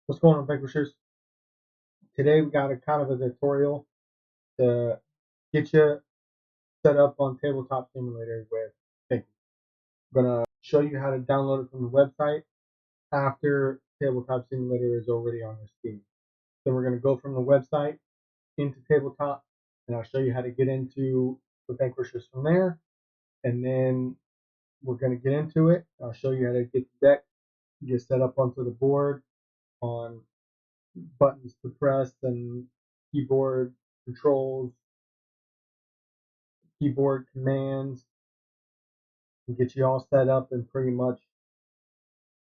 What's going on, Vanquishers? Today we got a kind of a tutorial to get you set up on Tabletop Simulator with Vanquishers. I'm gonna show you how to download it from the website after Tabletop Simulator is already on your Steam. So we're gonna go from the website into Tabletop, and I'll show you how to get into the Vanquishers from there, and then we're gonna get into it. I'll show you how to get the deck, get set up onto the board on buttons to press and keyboard controls, keyboard commands, and get you all set up and pretty much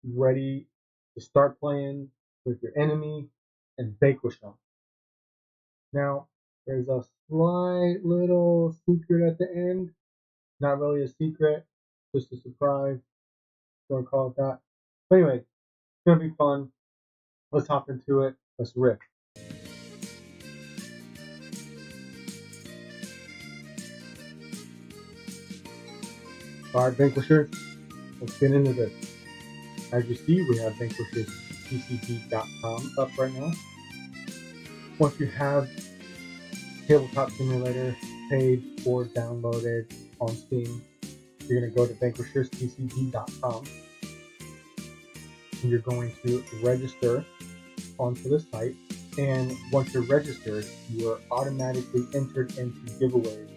ready to start playing with your enemy and vanquish them. Now, there's a slight little secret at the end. Not really a secret, just a surprise. If you want to call it that. But anyway, it's going to be fun. Let's hop into it. Let's riff. Alright, Vanquishers, let's get into this. As you see, we have Vanquishers TCG.com up right now. Once you have Tabletop Simulator page or downloaded on Steam, you're going to go to VanquishersTCG.com and you're going to register onto the site. And once you're registered, you are automatically entered into giveaways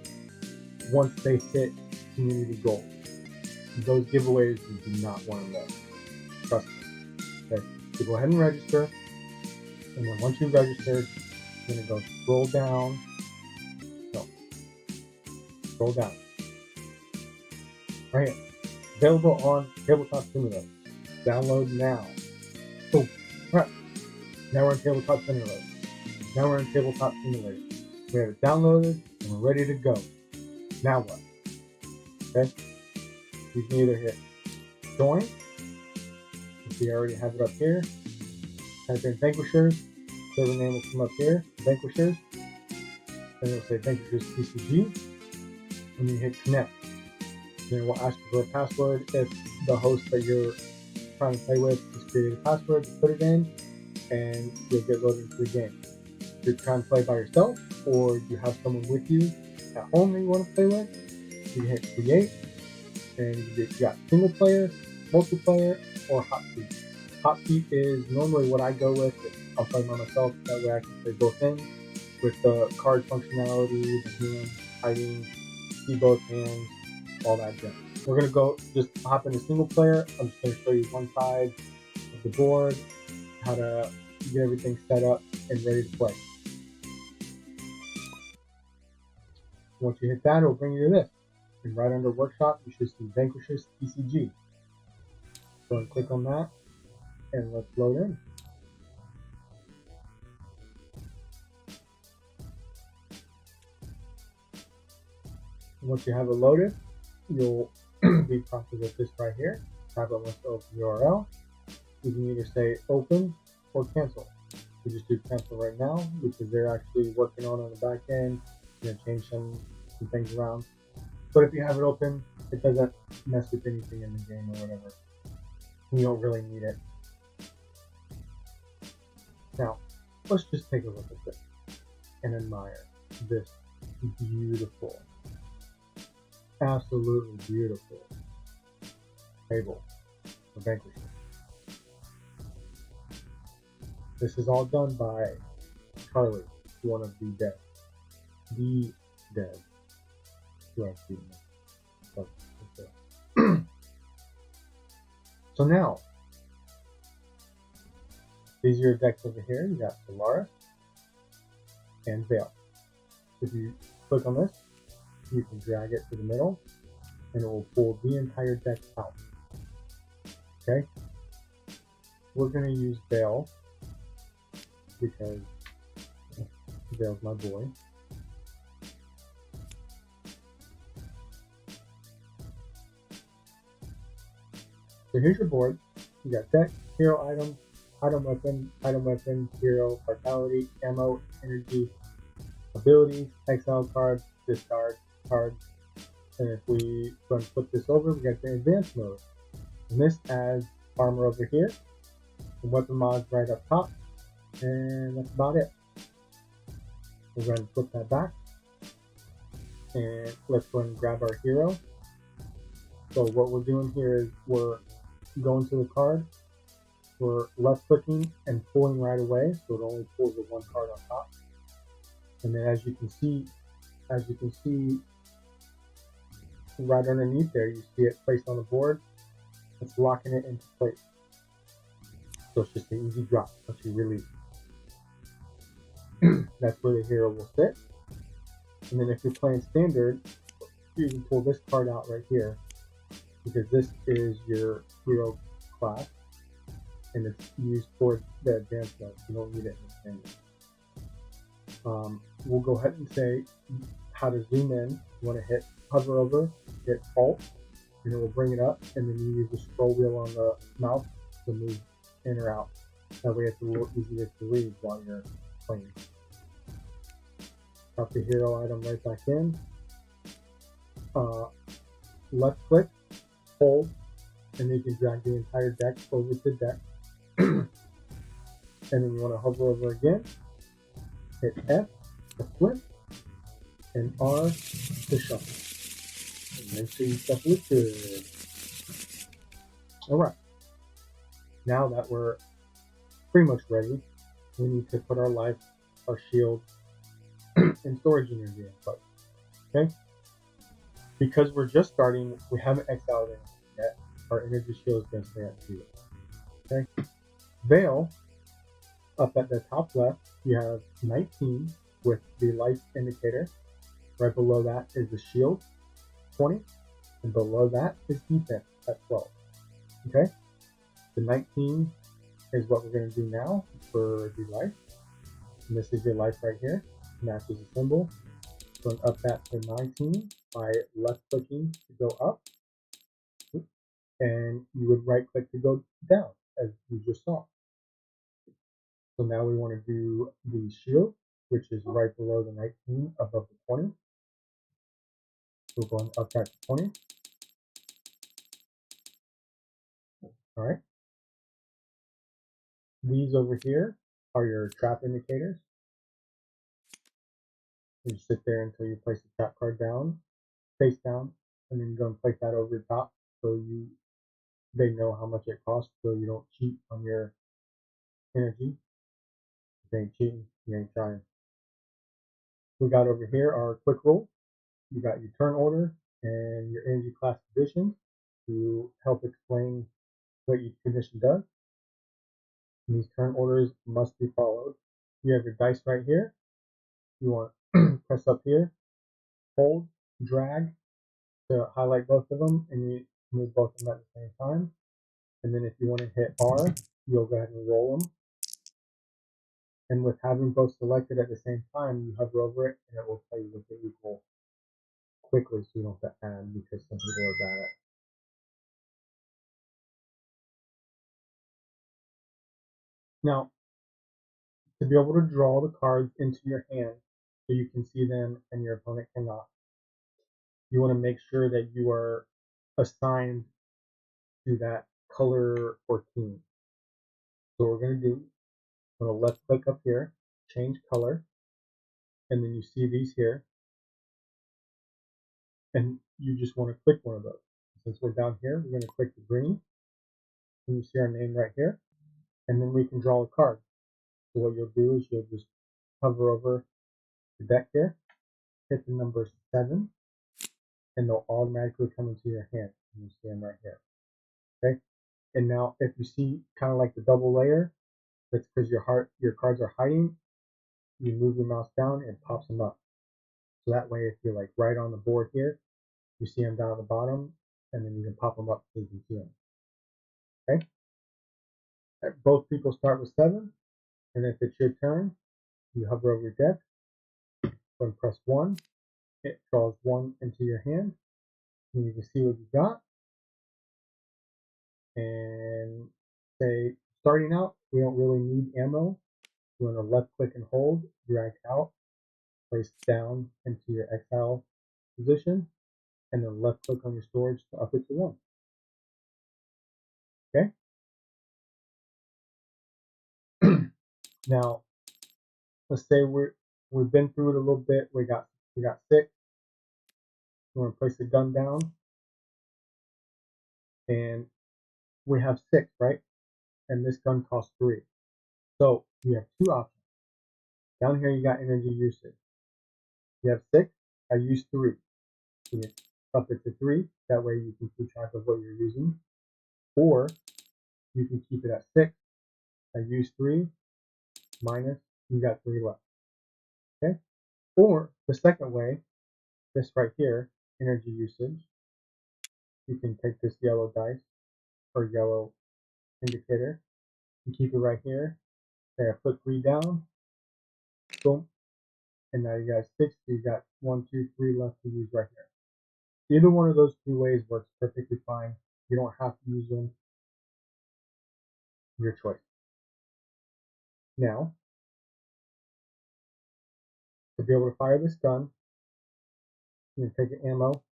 once they hit community goals. Those giveaways you do not want to miss. Trust me. Okay. So go ahead and register. And then once you've registered, you're going to go scroll down. No. Scroll down. Right here. Available on Tabletop Simulator. Download now. Boom. Alright. Now we're in Tabletop Simulator. Now we're in Tabletop Simulator. We have it downloaded and we're ready to go. Now what? Okay? You can either hit join, if you already have it up here, type in Vanquishers, server name will come up here, Vanquishers, then it'll say Vanquishers TCG, and you hit connect. Then it will ask you for a password if the host that you're trying to play with has created a password, you put it in, and you'll get loaded into the game. If you're trying to play by yourself, or you have someone with you at home that you want to play with, you hit create, and you got single player, multiplayer, or hot seat. Hot seat is normally what I go with. I'll play by myself, that way I can play both ends with the card functionality, the hand, hiding, see both hands, all that jazz. We're going to go just hop into single player. I'm just going to show you one side of the board, how to get everything set up and ready to play. Once you hit that, it'll bring you to this. And right under Workshop, you should see Vanquishers TCG. Go and click on that, and let's load in. Once you have it loaded, you'll be prompted with this right here. Tablet wants to open URL. You can either say open or cancel. We just do cancel right now because they're actually working on the back end. You're gonna change some things around. But if you have it open, it doesn't mess with anything in the game or whatever. You don't really need it. Now, let's just take a look at this and admire this beautiful, absolutely beautiful table for Vanquishers. This is all done by Charlie, one of the devs. The dev. So now, these are your decks over here. You got Solaris and Veil. If you click on this, you can drag it to the middle and it will pull the entire deck out. Okay? We're going to use Veil because Veil's my boy. So here's your board. You got deck, hero item, item weapon, hero, vitality, ammo, energy, abilities, exile card, discard cards. And if we go and flip this over, we got the advanced mode. And this adds armor over here, the weapon mods right up top, and that's about it. We're going to flip that back, and let's go ahead and grab our hero. So what we're doing here is we're going to the card, we're left clicking and pulling right away, so it only pulls the one card on top. And then as you can see right underneath there, you see it placed on the board. It's locking it into place. So it's just an easy drop once you release. That's where the hero will sit. And then if you're playing standard, you can pull this card out right here, because this is your hero class, and it's used for the advanced mode. You don't need it in the standard. We'll go ahead and say how to zoom in. You want to hit hover over, hit Alt, and it will bring it up, and then you use the scroll wheel on the mouse to move in or out. That way it's a little easier to read while you're playing. Drop the hero item right back in. Left click, hold, and then you can drag the entire deck over to deck. And then you want to hover over again, hit F to flip, and R to shuffle. And make sure you shuffle it good. Alright, now that we're pretty much ready, we need to put our life, our shield, and storage energy in place. Okay? Because we're just starting, we haven't exiled anything yet. Our energy shield is going to stay at 0. Okay? Veil, up at the top left, you have 19 with the life indicator. Right below that is the shield, 20. And below that is defense at 12. Okay? The 19 is what we're going to do now for the life. And this is your life right here. Matches a symbol. Going up that to 19 by left clicking to go up. And you would right click to go down, as you just saw. So now we want to do the shield, which is right below the 19 above the 20. We're going up that to 20. Alright. These over here are your trap indicators. You sit there until you place the trap card down, face down, and then you go and place that over the top so they know how much it costs, so you don't cheat on your energy. If you ain't cheating, you ain't trying. We got over here our quick roll. You got your turn order and your energy class conditions to help explain what each condition does. And these turn orders must be followed. You have your dice right here. You want to press up here, hold, drag to highlight both of them, and you move both of them at the same time. And then if you want to hit R, you'll go ahead and roll them. And with having both selected at the same time, you hover over it and it will tell you what they equal quickly, so you don't have to add, because some people are bad at it. Now, to be able to draw the cards into your hand so you can see them and your opponent cannot, you want to make sure that you are assigned to that color or theme. So what we're going to do, I'm going to left click up here, change color, and then you see these here, and you just want to click one of those. Since we're down here, we're going to click the green, and you see our name right here, and then we can draw a card. So what you'll do is you'll just hover over the deck here, hit the number 7, and they'll automatically come into your hand. And you see them right here. Okay? And now if you see kind of like the double layer, that's because your cards are hiding. You move your mouse down and it pops them up. So that way, if you're like right on the board here, you see them down at the bottom, and then you can pop them up so you can see them. Okay? Both people start with 7, and if it's your turn, you hover over your deck, then press 1. It draws 1 into your hand, and you can see what you got. And say, starting out, we don't really need ammo. You want to left click and hold, drag out, place down into your exile position, and then left click on your storage to up it to 1. Okay? Now, let's say we've been through it a little bit. We got 6. You want to place the gun down, and we have 6, right? And this gun costs 3. So you have 2 options. Down here you got energy usage. You have 6. I use 3. You can up it to 3. That way you can keep track of what you're using. Or you can keep it at 6. I use 3 minus, you got 3 left. Okay? Or the second way, this right here, energy usage, you can take this yellow dice or yellow indicator and keep it right here. Say I put 3 down, boom, and now you got 6. So you got 1, 2, 3 left to use right here. Either one of those 2 ways works perfectly fine. You don't have to use them. Your choice. Now, to be able to fire this gun, you're going to take the ammo,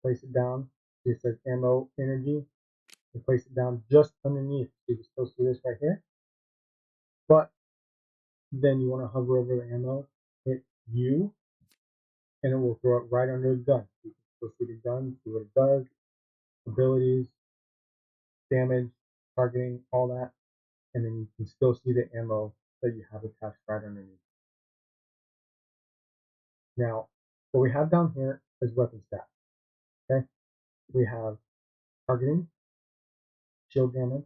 place it down. It says ammo energy. You place it down just underneath. So you can still see this right here. But then you want to hover over the ammo, hit U, and it will throw it right under the gun. You can still see the gun, see what it does, abilities, damage, targeting, all that. And then you can still see the ammo that you have attached right underneath. Now, what we have down here is weapon stats. Okay, we have targeting, shield damage,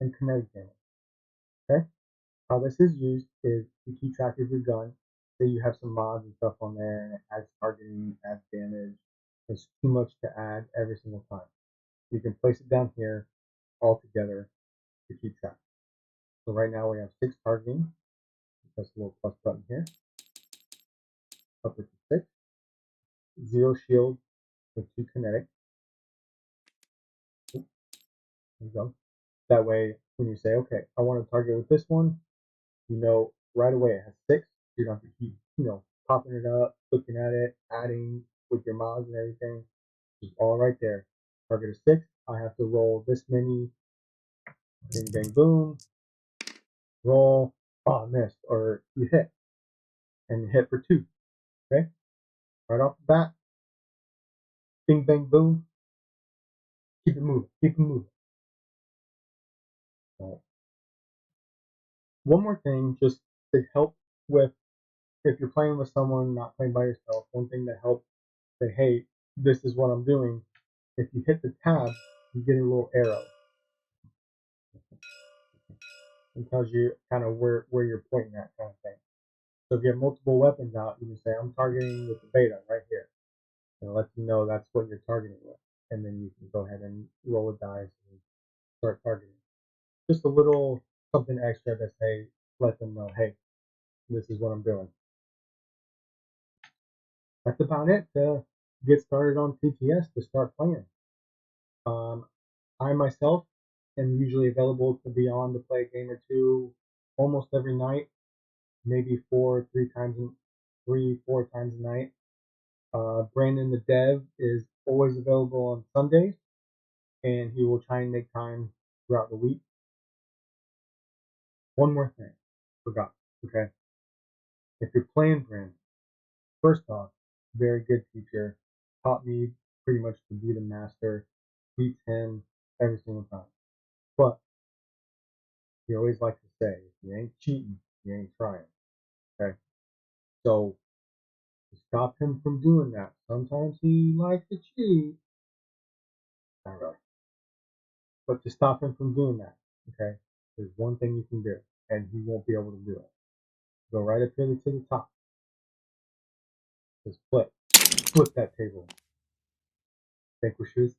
and kinetic damage. Okay, how this is used is to keep track of your gun. Say you have some mods and stuff on there, and it adds targeting, adds damage. It's too much to add every single time. You can place it down here all together to keep track. So right now we have 6 targeting. Press the little plus button here. Up to 6. 0 shield with 2 kinetic. There you go. That way, when you say, okay, I want to target with this one, you know right away it has 6. You don't have to keep, popping it up, looking at it, adding with your mods and everything. It's all right there. Target is 6. I have to roll this many. Bing, bang, boom. Roll. Oh, missed. Or you hit. And you hit for 2. Okay? Right off the bat. Bing, bang, boom. Keep it moving. Keep it moving. So, one more thing, just to help with if you're playing with someone, not playing by yourself, one thing that helps say, hey, this is what I'm doing. If you hit the tab, you get a little arrow. It tells you kind of where you're pointing at, kind of thing. So if you have multiple weapons out, you can say, I'm targeting with the beta right here. And it lets you know that's what you're targeting with. And then you can go ahead and roll a dice and start targeting. Just a little something extra to say, let them know, hey, this is what I'm doing. That's about it to get started on TTS to start playing. I myself am usually available to be on to play a game or two almost every night, maybe 4 times a night. Brandon the dev is always available on Sundays, and he will try and make time throughout the week. One more thing, forgot. Okay, if you're playing Brandon, first off, very good teacher, taught me pretty much to be the master, beats him every single time. But he always likes to say, if you ain't cheating, you ain't trying. Okay, so to stop him from doing that, sometimes he likes to cheat. Not really. But to stop him from doing that, okay, there's one thing you can do, and he won't be able to do it. Go right up here to the top. Just flip that table. Vanquishers